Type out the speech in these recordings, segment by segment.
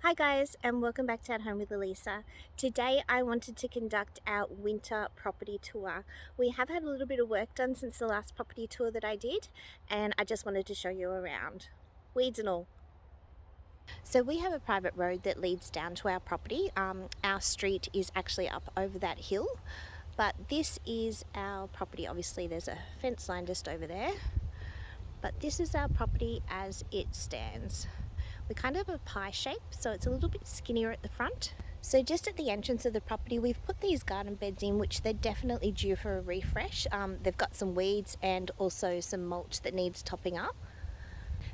Hi guys, and welcome back to At Home with Elisa. Today I wanted to conduct our winter property tour. We have had a little bit of work done since the last property tour that I did, and I just wanted to show you around. Weeds and all. So we have a private road that leads down to our property. Our street is actually up over that hill, but this is our property. Obviously there's a fence line just over there, but this is our property as it stands. We kind of have a pie shape, so it's a little bit skinnier at the front. So just at the entrance of the property, we've put these garden beds in, which they're definitely due for a refresh. They've got some weeds and also some mulch that needs topping up.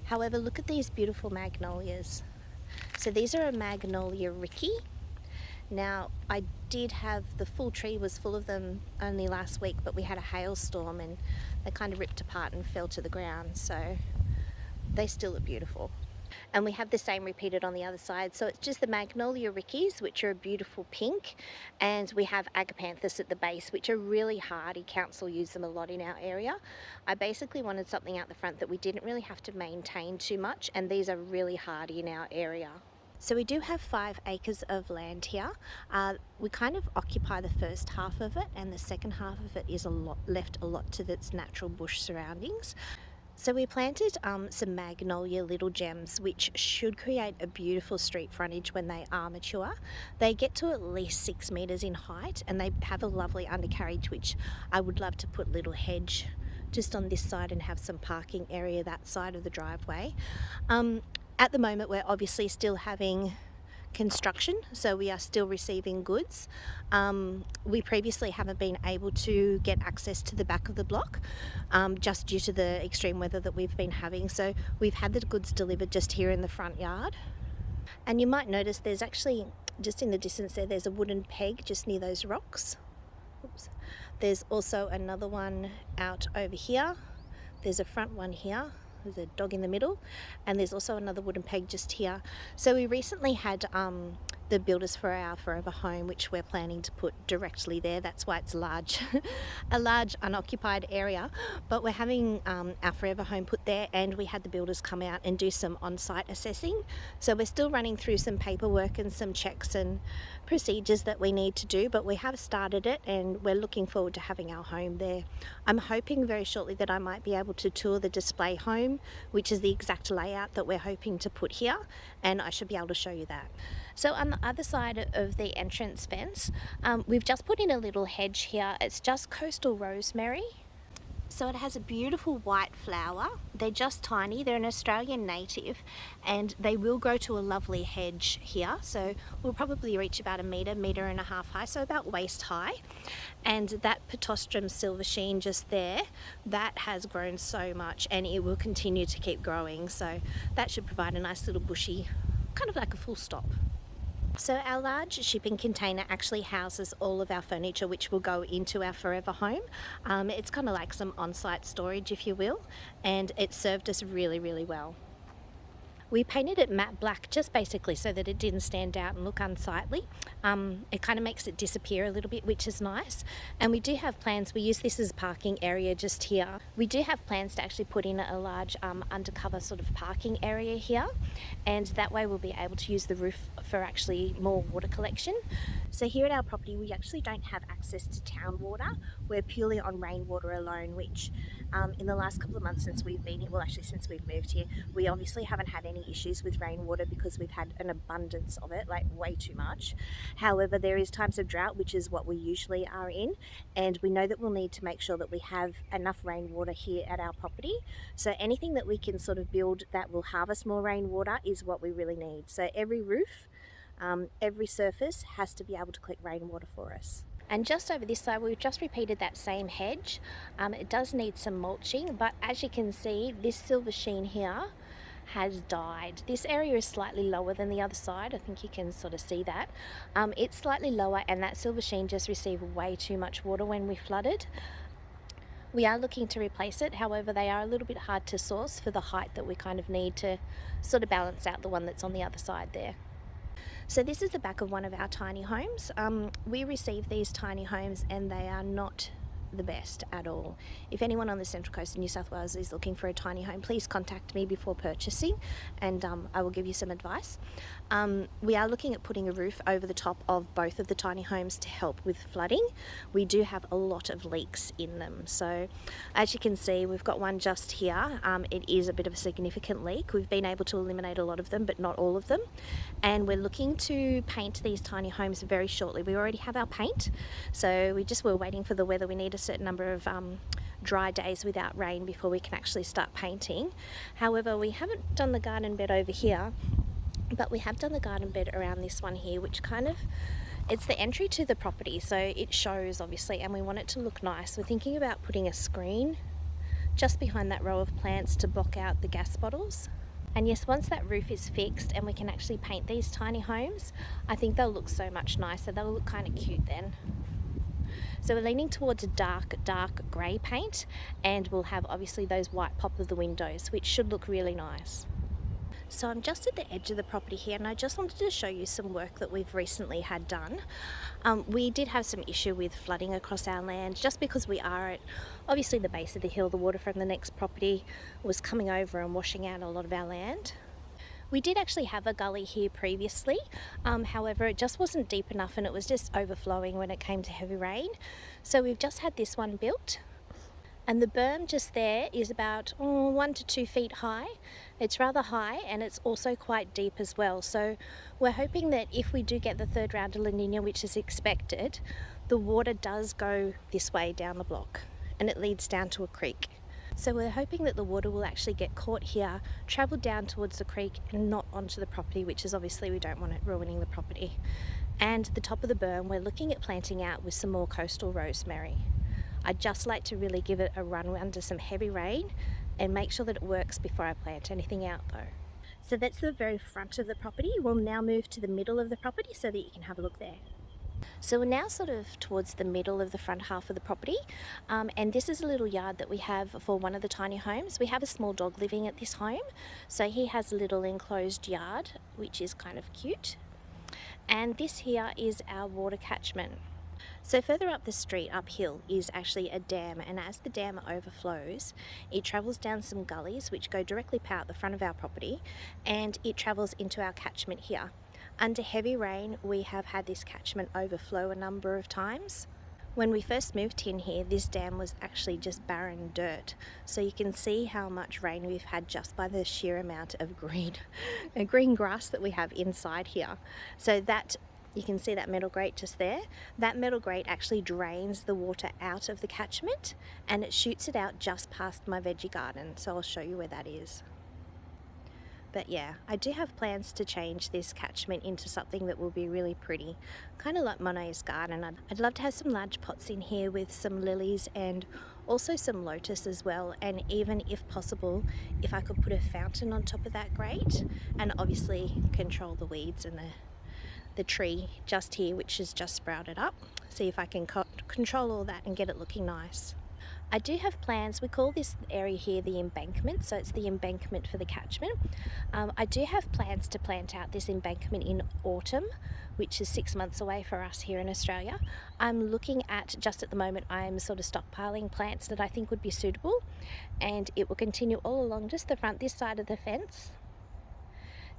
However, look at these beautiful magnolias. So these are a magnolia Ricky. Now, I did have, the full tree was full of them only last week, but we had a hailstorm and they kind of ripped apart and fell to the ground. So they still look beautiful. And we have the same repeated on the other side. So it's just the magnolia rickeys, which are a beautiful pink, and we have agapanthus at the base, which are really hardy. Council use them a lot in our area. I basically wanted something out the front that we didn't really have to maintain too much, and these are really hardy in our area. So we do have 5 acres of land here. We kind of occupy the first half of it, and the second half of it is left a lot to its natural bush surroundings. So we planted some magnolia little gems, which should create a beautiful street frontage when they are mature. They get to at least 6 meters in height, and they have a lovely undercarriage, which I would love to put a little hedge just on this side and have some parking area that side of the driveway. At the moment, we're obviously still having construction, so we are still receiving goods. We previously haven't been able to get access to the back of the block, just due to the extreme weather that we've been having, so we've had the goods delivered just here in the front yard. And you might notice there's actually, just in the distance there's a wooden peg just near those rocks. Oops. There's also another one out over here. There's a front one here. There's a dog in the middle, and there's also another wooden peg just here. So we recently had the builders for our forever home, which we're planning to put directly there. That's why it's large, a large unoccupied area. But we're having our forever home put there, and we had the builders come out and do some on-site assessing. So we're still running through some paperwork and some checks and procedures that we need to do, but we have started it, and we're looking forward to having our home there. I'm hoping very shortly that I might be able to tour the display home, which is the exact layout that we're hoping to put here, and I should be able to show you that. So on the other side of the entrance fence, we've just put in a little hedge here. It's just coastal rosemary. So it has a beautiful white flower. They're just tiny. They're an Australian native, and they will grow to a lovely hedge here. So we'll probably reach about a metre and a half high, so about waist high. And that Pitostrum silver sheen just there, that has grown so much, and it will continue to keep growing. So that should provide a nice little bushy, kind of like a full stop. So our large shipping container actually houses all of our furniture, which will go into our forever home. It's kind of like some on-site storage, if you will, and it served us really, really well. We painted it matte black just basically so that it didn't stand out and look unsightly. It kind of makes it disappear a little bit, which is nice. And we do have plans, we use this as a parking area just here. We do have plans to actually put in a large undercover sort of parking area here, and that way we'll be able to use the roof for actually more water collection. So here at our property we actually don't have access to town water. We're purely on rainwater alone, which in the last couple of months since we've been here, well actually since we've moved here, we obviously haven't had any issues with rainwater because we've had an abundance of it, like way too much. However, there is times of drought, which is what we usually are in, and we know that we'll need to make sure that we have enough rainwater here at our property. So anything that we can sort of build that will harvest more rainwater is what we really need. So every roof, every surface has to be able to collect rainwater for us. And just over this side, we've just repeated that same hedge. It does need some mulching, but as you can see, this silver sheen here has died. This area is slightly lower than the other side. I think you can sort of see that. It's slightly lower, and that silver sheen just received way too much water when we flooded. We are looking to replace it, however they are a little bit hard to source for the height that we kind of need to sort of balance out the one that's on the other side there. So this is the back of one of our tiny homes. We receive these tiny homes and they are not the best at all. If anyone on the Central Coast of New South Wales is looking for a tiny home, please contact me before purchasing, and I will give you some advice. We are looking at putting a roof over the top of both of the tiny homes to help with flooding. We do have a lot of leaks in them, so as you can see, we've got one just here. It is a bit of a significant leak. We've been able to eliminate a lot of them, but not all of them, and we're looking to paint these tiny homes very shortly. We already have our paint, so we just were waiting for the weather. We need a certain number of dry days without rain before we can actually start painting. However, we haven't done the garden bed over here, but we have done the garden bed around this one here, which kind of, it's the entry to the property, so it shows obviously, and we want it to look nice. We're thinking about putting a screen just behind that row of plants to block out the gas bottles. And yes, once that roof is fixed and we can actually paint these tiny homes, I think they'll look so much nicer. They'll look kind of cute then. So we're leaning towards a dark grey paint, and we'll have obviously those white pop of the windows, which should look really nice. So I'm just at the edge of the property here, and I just wanted to show you some work that we've recently had done. We did have some issue with flooding across our land, just because we are at obviously the base of the hill. The water from the next property was coming over and washing out a lot of our land. We did actually have a gully here previously, however it just wasn't deep enough and it was just overflowing when it came to heavy rain. So we've just had this one built. And the berm just there is about 1 to 2 feet high. It's rather high, and it's also quite deep as well. So we're hoping that if we do get the third round of La Nina, which is expected, the water does go this way down the block and it leads down to a creek. So we're hoping that the water will actually get caught here, travel down towards the creek and not onto the property, which is obviously we don't want it ruining the property. And the top of the berm, we're looking at planting out with some more coastal rosemary. I'd just like to really give it a run under some heavy rain and make sure that it works before I plant anything out though. So that's the very front of the property. We'll now move to the middle of the property so that you can have a look there. So we're now sort of towards the middle of the front half of the property, and this is a little yard that we have for one of the tiny homes. We have a small dog living at this home, so he has a little enclosed yard, which is kind of cute. And this here is our water catchment. So further up the street, uphill, is actually a dam, and as the dam overflows, it travels down some gullies which go directly out the front of our property, and it travels into our catchment here. Under heavy rain, we have had this catchment overflow a number of times. When we first moved in here, this dam was actually just barren dirt, so you can see how much rain we've had just by the sheer amount of green grass that we have inside here. So that, you can see that metal grate just there. That metal grate actually drains the water out of the catchment, and it shoots it out just past my veggie garden, so I'll show you where that is. But yeah, I do have plans to change this catchment into something that will be really pretty, kind of like Monet's garden. I'd love to have some large pots in here with some lilies and also some lotus as well, and even if possible, if I could put a fountain on top of that grate, and obviously control the weeds and the tree just here which has just sprouted up. See if I can control all that and get it looking nice. I do have plans. We call this area here the embankment, so it's the embankment for the catchment. I do have plans to plant out this embankment in autumn, which is 6 months away for us here in Australia. I'm looking at, just at the moment, I'm sort of stockpiling plants that I think would be suitable, and it will continue all along just the front, this side of the fence,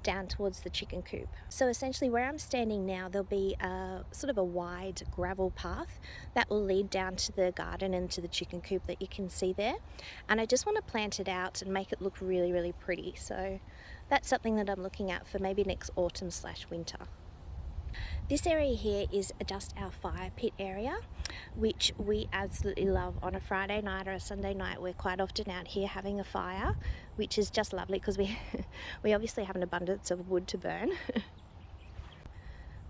down towards the chicken coop. So essentially where I'm standing now, there'll be a sort of a wide gravel path that will lead down to the garden and to the chicken coop that you can see there, and I just want to plant it out and make it look really, really pretty. So that's something that I'm looking at for maybe next autumn/winter. This area here is just our fire pit area, which we absolutely love. On a Friday night or a Sunday night, we're quite often out here having a fire, which is just lovely because we obviously have an abundance of wood to burn.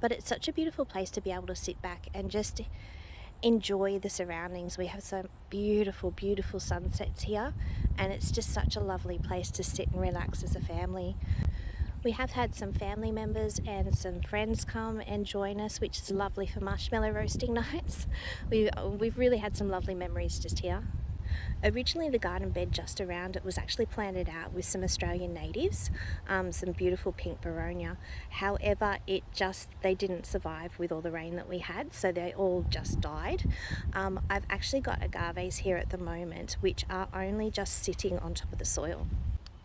But it's such a beautiful place to be able to sit back and just enjoy the surroundings. We have some beautiful, beautiful sunsets here, and it's just such a lovely place to sit and relax as a family. We have had some family members and some friends come and join us, which is lovely for marshmallow roasting nights. We've really had some lovely memories just here. Originally the garden bed just around it was actually planted out with some Australian natives, some beautiful pink boronia. However, they didn't survive with all the rain that we had, so they all just died. I've actually got agaves here at the moment which are only just sitting on top of the soil.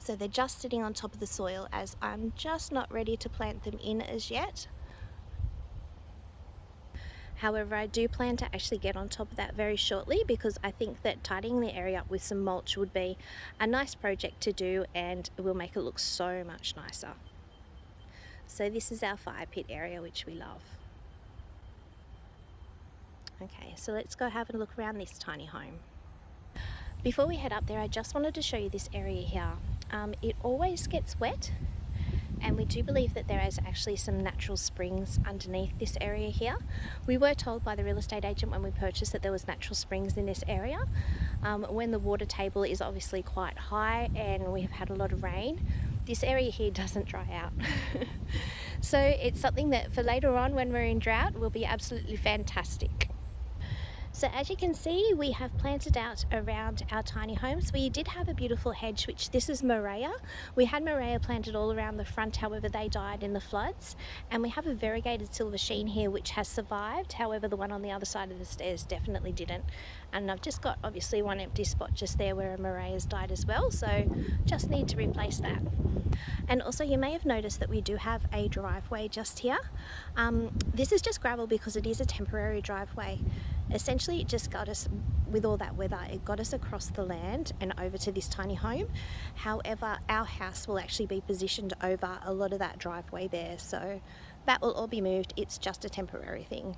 So they're just sitting on top of the soil as I'm just not ready to plant them in as yet. However, I do plan to actually get on top of that very shortly, because I think that tidying the area up with some mulch would be a nice project to do and it will make it look so much nicer. So this is our fire pit area, which we love. Okay, so let's go have a look around this tiny home. Before we head up there, I just wanted to show you this area here. It always gets wet, and we do believe that there is actually some natural springs underneath this area here. We were told by the real estate agent when we purchased that there was natural springs in this area. When the water table is obviously quite high and we have had a lot of rain, this area here doesn't dry out. So it's something that for later on when we're in drought will be absolutely fantastic. So as you can see, we have planted out around our tiny homes. We did have a beautiful hedge, which this is Morea. We had Morea planted all around the front, however they died in the floods. And we have a variegated silver sheen here which has survived, however the one on the other side of the stairs definitely didn't. And I've just got obviously one empty spot just there where a Morea's died as well, so just need to replace that. And also you may have noticed that we do have a driveway just here. This is just gravel because it is a temporary driveway. Essentially it just got us, with all that weather, it got us across the land and over to this tiny home. However, our house will actually be positioned over a lot of that driveway there, so that will all be moved. It's just a temporary thing.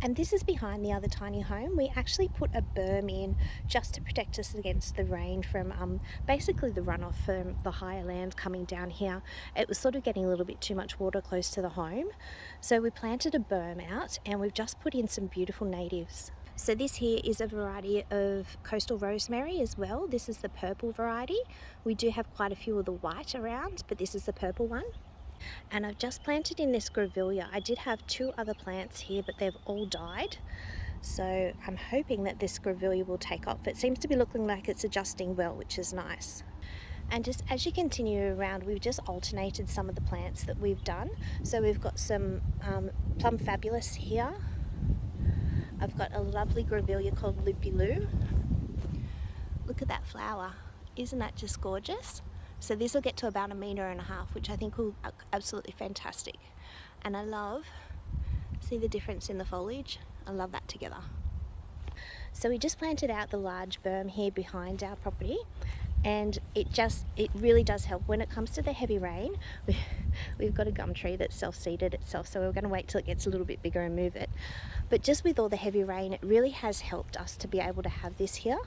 And this is behind the other tiny home. We actually put a berm in just to protect us against the rain from basically the runoff from the higher land coming down here. It was sort of getting a little bit too much water close to the home. So we planted a berm out and we've just put in some beautiful natives. So this here is a variety of coastal rosemary as well. This is the purple variety. We do have quite a few of the white around, but this is the purple one. And I've just planted in this grevillea. I did have 2 other plants here, but they've all died. So I'm hoping that this grevillea will take off. It seems to be looking like it's adjusting well, which is nice. And just as you continue around, we've just alternated some of the plants that we've done. So we've got some Plum Fabulous here. I've got a lovely grevillea called Loopy Loo. Look at that flower. Isn't that just gorgeous? So this will get to about 1.5 meters, which I think will be absolutely fantastic. And I see the difference in the foliage. I love that together. So we just planted out the large berm here behind our property, and it really does help when it comes to the heavy rain. We've got a gum tree that's self-seeded itself, so we're going to wait till it gets a little bit bigger and move it. But just with all the heavy rain, it really has helped us to be able to have this here.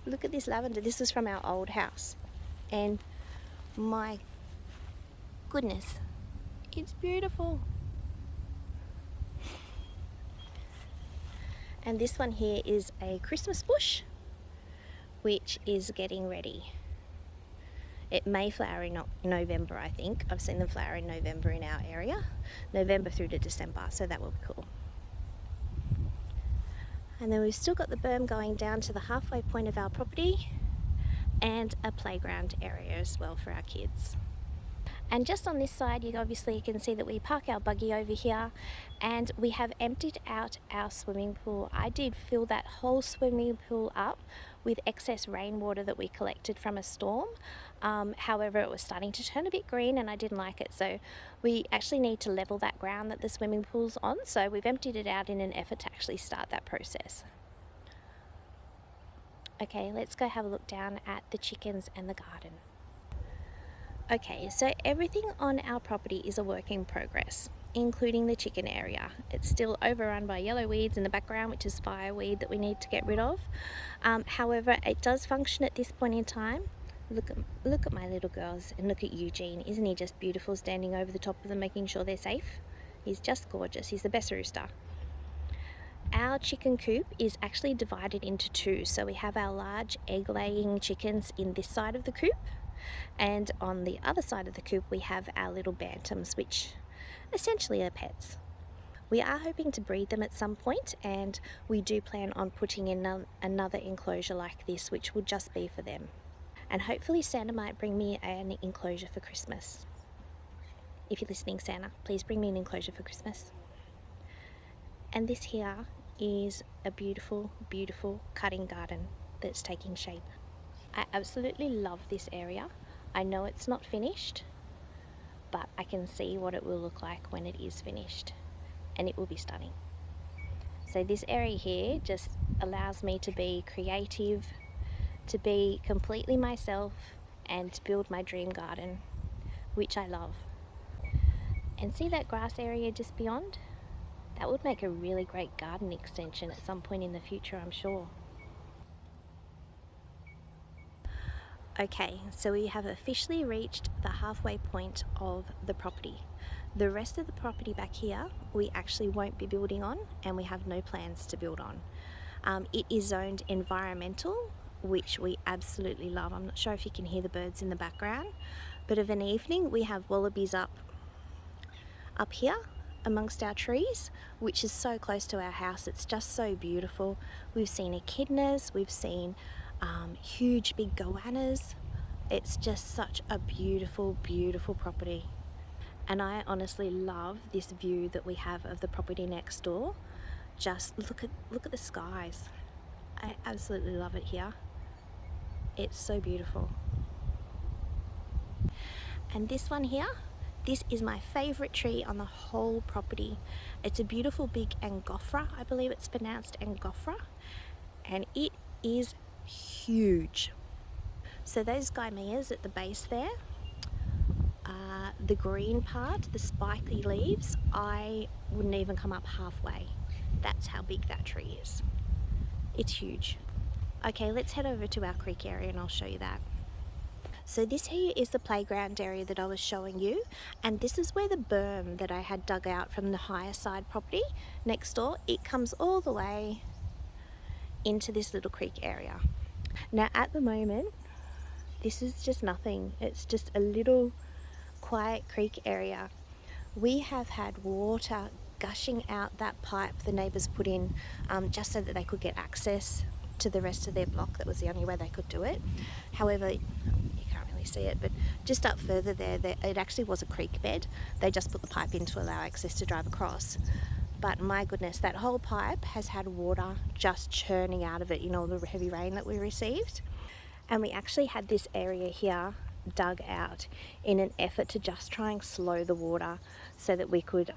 Look at this lavender. This is from our old house. And my goodness, it's beautiful. And this one here is a Christmas bush, which is getting ready. It may flower in November, I think. I've seen them flower in November in our area, November through to December, so that will be cool. And then we've still got the berm going down to the halfway point of our property, and a playground area as well for our kids. And just on this side, you can see that we park our buggy over here, and we have emptied out our swimming pool. I did fill that whole swimming pool up with excess rainwater that we collected from a storm. However, it was starting to turn a bit green and I didn't like it, so we actually need to level that ground that the swimming pool's on, so we've emptied it out in an effort to actually start that process. Okay, let's go have a look down at the chickens and the garden. Okay, so everything on our property is a work in progress, including the chicken area. It's still overrun by yellow weeds in the background, which is fireweed that we need to get rid of. However, it does function at this point in time. Look at my little girls, and look at Eugene. Isn't he just beautiful, standing over the top of them, making sure they're safe? He's just gorgeous. He's the best rooster. Our chicken coop is actually divided into 2. So we have our large egg-laying chickens in this side of the coop, and on the other side of the coop we have our little bantams, which essentially are pets. We are hoping to breed them at some point, and we do plan on putting in another enclosure like this, which will just be for them. And hopefully Santa might bring me an enclosure for Christmas. If you're listening, Santa, please bring me an enclosure for Christmas. And this here is a beautiful, beautiful cutting garden that's taking shape. I absolutely love this area. I know it's not finished, but I can see what it will look like when it is finished, and it will be stunning. So this area here just allows me to be creative, to be completely myself, and to build my dream garden, which I love. And see that grass area just beyond? That would make a really great garden extension at some point in the future, I'm sure. Okay, so we have officially reached the halfway point of the property. The rest of the property back here we actually won't be building on, and we have no plans to build on. It is zoned environmental, which we absolutely love. I'm not sure if you can hear the birds in the background, but of an evening we have wallabies up here amongst our trees, which is so close to our house. It's just so beautiful. We've seen echidnas, we've seen huge big goannas. It's just such a beautiful, beautiful property. And I honestly love this view that we have of the property next door. Just look at the skies. I absolutely love it here. It's so beautiful. And this one here, this is my favourite tree on the whole property. It's a beautiful big Angophora, I believe it's pronounced Angophora, and it is huge. So those gymeas at the base there, the green part, the spiky leaves, I wouldn't even come up halfway. That's how big that tree is. It's huge. Okay, let's head over to our creek area and I'll show you that. So this here is the playground area that I was showing you, and this is where the berm that I had dug out from the higher side property next door, it comes all the way into this little creek area. Now at the moment, this is just nothing. It's just a little quiet creek area. We have had water gushing out that pipe the neighbours put in just so that they could get access to the rest of their block. That was the only way they could do it. However, you can't really see it, but just up further there, it actually was a creek bed. They just put the pipe in to allow access to drive across. But my goodness, that whole pipe has had water just churning out of it, you know, the heavy rain that we received. And we actually had this area here dug out in an effort to just try and slow the water so that we could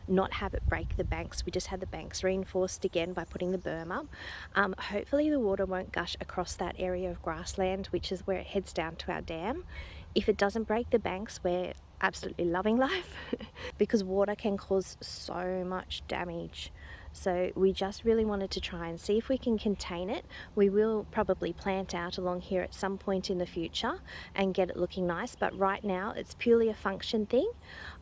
not have it break the banks. We just had the banks reinforced again by putting the berm up. Hopefully the water won't gush across that area of grassland, which is where it heads down to our dam. If it doesn't break the banks, we're absolutely loving life because water can cause so much damage. So we just really wanted to try and see if we can contain it. We will probably plant out along here at some point in the future and get it looking nice, but right now it's purely a function thing.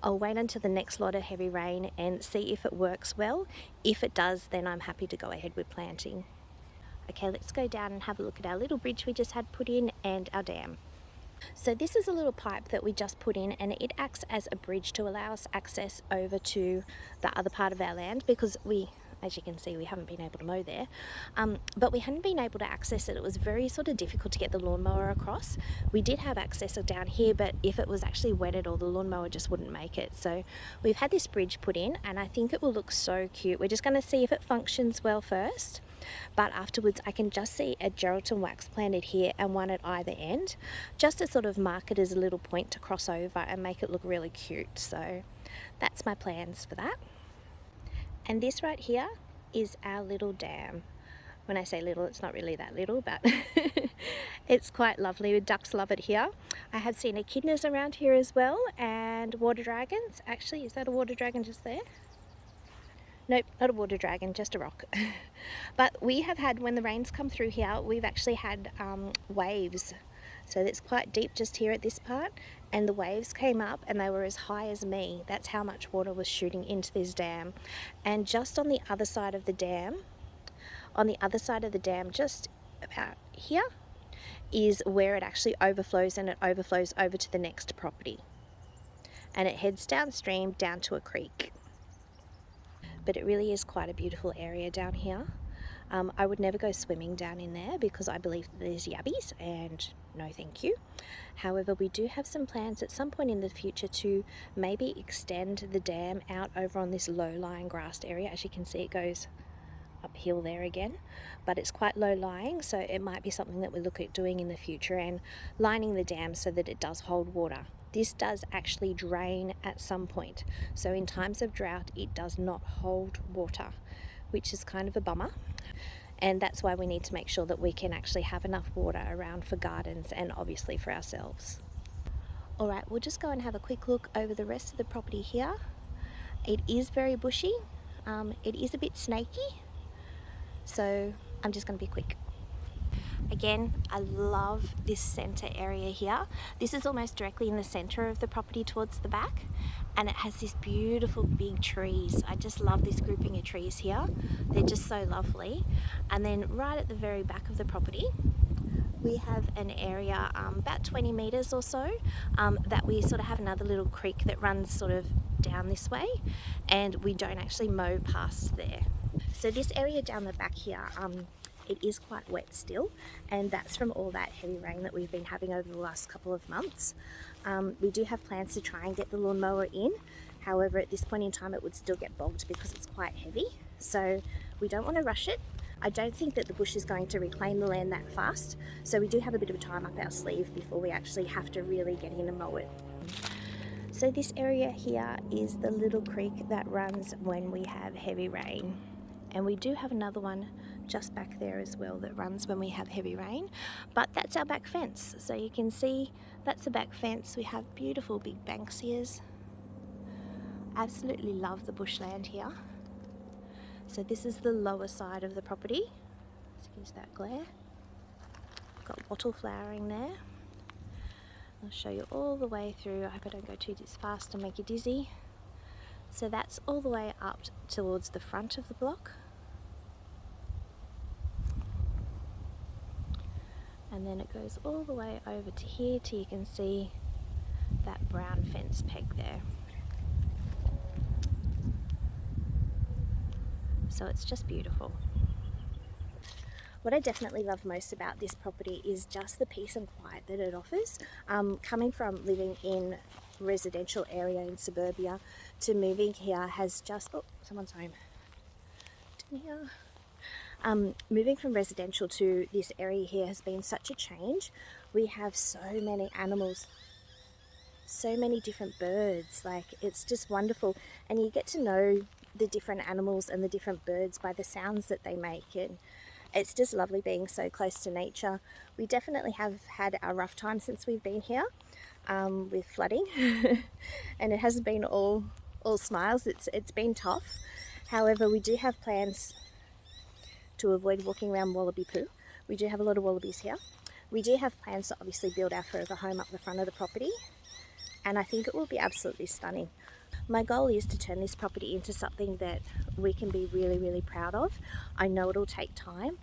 I'll wait until the next lot of heavy rain and see if it works well. If it does, then I'm happy to go ahead with planting. Okay, let's go down and have a look at our little bridge we just had put in and our dam. So this is a little pipe that we just put in, and it acts as a bridge to allow us access over to the other part of our land, because we, as you can see, we haven't been able to mow there, but we hadn't been able to access it. It was very sort of difficult to get the lawnmower across. We did have access down here, but if it was actually wetted, or the lawnmower just wouldn't make it. So we've had this bridge put in, and I think it will look so cute. We're just going to see if it functions well first. But afterwards I can just see a Geraldton wax planted here and one at either end, just to sort of mark it as a little point to cross over and make it look really cute. So that's my plans for that. And this right here is our little dam. When I say little, it's not really that little, but it's quite lovely. Ducks love it here. I have seen echidnas around here as well, and water dragons. Actually, is that a water dragon just there? Nope, not a water dragon, just a rock. But we have had, when the rains come through here, we've actually had waves. So it's quite deep just here at this part, and the waves came up and they were as high as me. That's how much water was shooting into this dam. And just on the other side of the dam, just about here, is where it actually overflows, and it overflows over to the next property. And it heads downstream down to a creek. but it really is quite a beautiful area down here. I would never go swimming down in there because I believe that there's yabbies, and no thank you. However, we do have some plans at some point in the future to maybe extend the dam out over on this low-lying grassed area. As you can see, it goes uphill there again, but it's quite low-lying, so it might be something that we look at doing in the future, and lining the dam so that it does hold water. This does actually drain at some point, so in times of drought it does not hold water, which is kind of a bummer. And that's why we need to make sure that we can actually have enough water around for gardens and obviously for ourselves. Alright, we'll just go and have a quick look over the rest of the property here. It is very bushy, it is a bit snaky, so I'm just going to be quick. Again, I love this centre area here. This is almost directly in the centre of the property towards the back, and it has this beautiful big trees. I just love this grouping of trees here. They're just so lovely. And then right at the very back of the property, we have an area about 20 metres or so that we sort of have another little creek that runs sort of down this way, and we don't actually mow past there. So this area down the back here, it is quite wet still, and that's from all that heavy rain that we've been having over the last couple of months. We do have plans to try and get the lawnmower in. However, at this point in time it would still get bogged because it's quite heavy, so we don't want to rush it. I don't think that the bush is going to reclaim the land that fast, so we do have a bit of time up our sleeve before we actually have to really get in and mow it. So this area here is the little creek that runs when we have heavy rain, and we do have another one just back there as well that runs when we have heavy rain, but that's our back fence. So you can see that's the back fence. We have beautiful big banksias. Absolutely love the bushland here. So this is the lower side of the property. Excuse that glare. Got wattle flowering there. I'll show you all the way through. I hope I don't go too fast and make you dizzy. So that's all the way up towards the front of the block. And then it goes all the way over to here till you can see that brown fence peg there. So it's just beautiful. What I definitely love most about this property is just the peace and quiet that it offers. Coming from living in residential area in suburbia to moving here has just, oh, someone's home. Here. Moving from residential to this area here has been such a change. We have so many animals, so many different birds, like it's just wonderful, and you get to know the different animals and the different birds by the sounds that they make, and it's just lovely being so close to nature. We definitely have had our rough time since we've been here with flooding and it hasn't been all smiles. It's been tough. However, we do have plans to avoid walking around wallaby poo. We do have a lot of wallabies here. We do have plans to obviously build our forever home up the front of the property, and I think it will be absolutely stunning. My goal is to turn this property into something that we can be really, really proud of. I know it'll take time.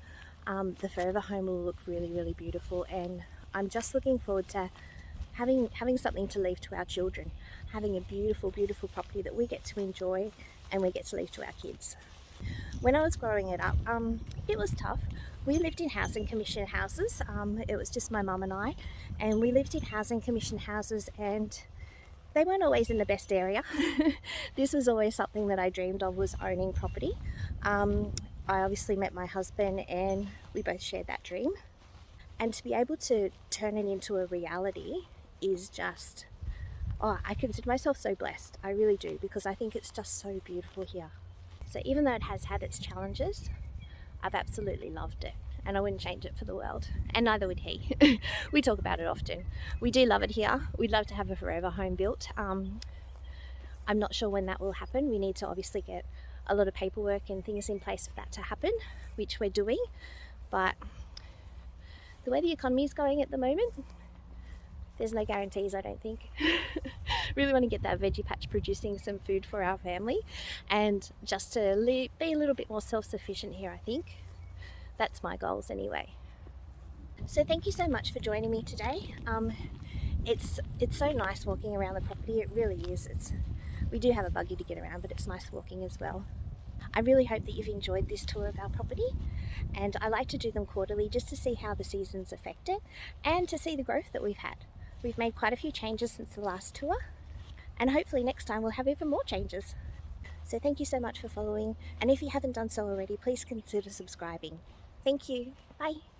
The forever home will look really, really beautiful, and I'm just looking forward to having something to leave to our children, having a beautiful, beautiful property that we get to enjoy and we get to leave to our kids. When I was growing it up, it was tough. We lived in housing commission houses. It was just my mum and I, and we lived in housing commission houses, and they weren't always in the best area. This was always something that I dreamed of, was owning property. I obviously met my husband and we both shared that dream. And to be able to turn it into a reality is just, oh, I consider myself so blessed. I really do, because I think it's just so beautiful here. So even though it has had its challenges, I've absolutely loved it, and I wouldn't change it for the world, and neither would he. We talk about it often. We do love it here. We'd love to have a forever home built. I'm not sure when that will happen. We need to obviously get a lot of paperwork and things in place for that to happen, which we're doing, but the way the economy is going at the moment, there's no guarantees, I don't think. Really want to get that veggie patch producing some food for our family, and just to be a little bit more self-sufficient here, I think. That's my goals anyway. So thank you so much for joining me today. It's so nice walking around the property, it really is. We do have a buggy to get around, but it's nice walking as well. I really hope that you've enjoyed this tour of our property, and I like to do them quarterly just to see how the seasons affect it and to see the growth that we've had. We've made quite a few changes since the last tour, and hopefully next time we'll have even more changes. So thank you so much for following, and if you haven't done so already, please consider subscribing. Thank you. Bye.